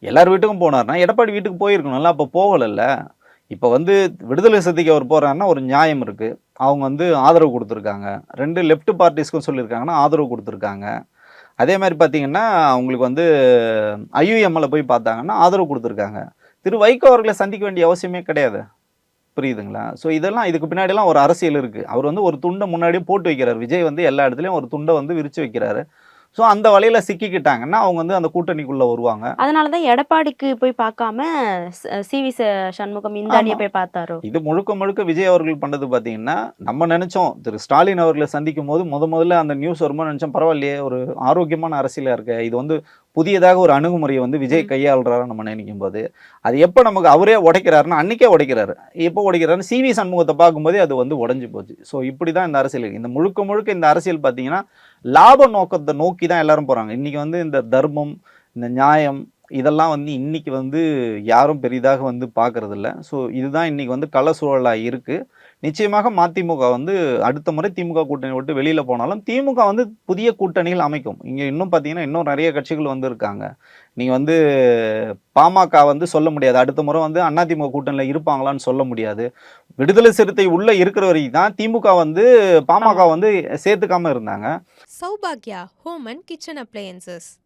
எல்லார் வீட்டுக்கும் போனார்னா எடப்பாடி வீட்டுக்கு போயிருக்கணும்ல, அப்போ போகலல்ல. இப்போ வந்து விடுதலை சிறுத்தைக்கு அவர் போறாருன்னா ஒரு நியாயம் இருக்கு. அவங்க வந்து ஆதரவு குடுத்துருக்காங்க. 2 லெஃப்ட் பார்ட்டீஸ்க்கும் சொல்லியிருக்காங்கன்னா, ஆதரவு குடுத்துருக்காங்க. அதே மாரி பார்த்தீங்கன்னா, அவங்களுக்கு வந்து ஐயுஎம்எல்ல போய் பார்த்தாங்கன்னா, ஆதரவு குடுத்துருக்காங்க. திரு வைகோ அவர்கள சந்திக்க வேண்டிய அவசியமே கிடையாது. புரியுதுங்களா? ஸோ இதெல்லாம் இதுக்கு பின்னாடிலாம் ஒரு அரசியல் இருக்கு. அவர் வந்து ஒரு துண்ட முன்னாடியே போட்டு வைக்கிறாரு. விஜய் வந்து எல்லா இடத்துலயும் ஒரு துண்ட வந்து விரிச்சு வைக்கிறாரு. ஸோ அந்த வலையில சிக்கிக்கிட்டாங்கன்னா, அவங்க வந்து அந்த கூட்டணிக்குள்ள வருவாங்க. அதனால தான் எடப்பாடிக்கு போய் பார்க்காம சி.வி. சண்முகம் இந்த அணிய ஆமா. போய் பார்த்தாரோ? இது முழுக்க முழுக்க விஜய் அவர்கள் பண்ணது பார்த்தீங்கன்னா, நம்ம நெனச்சோம் திரு ஸ்டாலின் அவர்கள சந்திக்கும்போது முதல்ல அந்த நியூஸ் வரும்போது நெனச்சோம் பரவாயில்லையே ஒரு ஆரோக்கியமான அரசியலா இருக்கே. இது வந்து புதியதாக ஒரு அணுகுமுறைய வந்து விஜய் ம். கையாள்றாருன்னு நம்ம நினைக்கும்போது, அது எப்ப நமக்கு அவரே உடைக்கிறாருன்னா, அன்னைக்கே உடைக்கிறாரு. எப்போ உடைக்கிறாருன்னு சி.வி. சண்முகத்த பார்க்கும்போதே அது வந்து உடைஞ்சு போச்சு. ஸோ இப்படி தான் இந்த அரசியல் இருக்கு. இந்த முழுக்க முழுக்க இந்த அரசியல் பார்த்தீங்கன்னா, லாப நோக்கத்த நோக்கி தான் எல்லாரும் போறாங்க. இன்னைக்கு வந்து இந்த தர்மம், இந்த நியாயம் இதெல்லாம் வந்து இன்னைக்கு வந்து யாரும் பெரிதாக வந்து பார்க்கறதில்ல. ஸோ இதுதான் இன்னைக்கு வந்து கள சூழலா இருக்கு. நிச்சயமாக மதிமுக வந்து அடுத்த முறை திமுக கூட்டணி விட்டு வெளியில போனாலும், திமுக வந்து புதிய கூட்டணிகள் அமைக்கும். இங்க இன்னும் பார்த்தீங்கன்னா, இன்னும் நெறைய கட்சிகள் வந்து இருக்காங்க. நீங்க வந்து பாமக வந்து சொல்ல முடியாது. அடுத்த முறை வந்து அதிமுக கூட்டணியில இருப்பாங்களான்னு சொல்ல முடியாது. விடுதலை சிறுத்தை உள்ள இருக்கிற வரைக்கும் தான் திமுக வந்து பாமக ஆமா. வந்து சேர்த்துக்காம இருந்தாங்க. Saubhagya Home and Kitchen Appliances.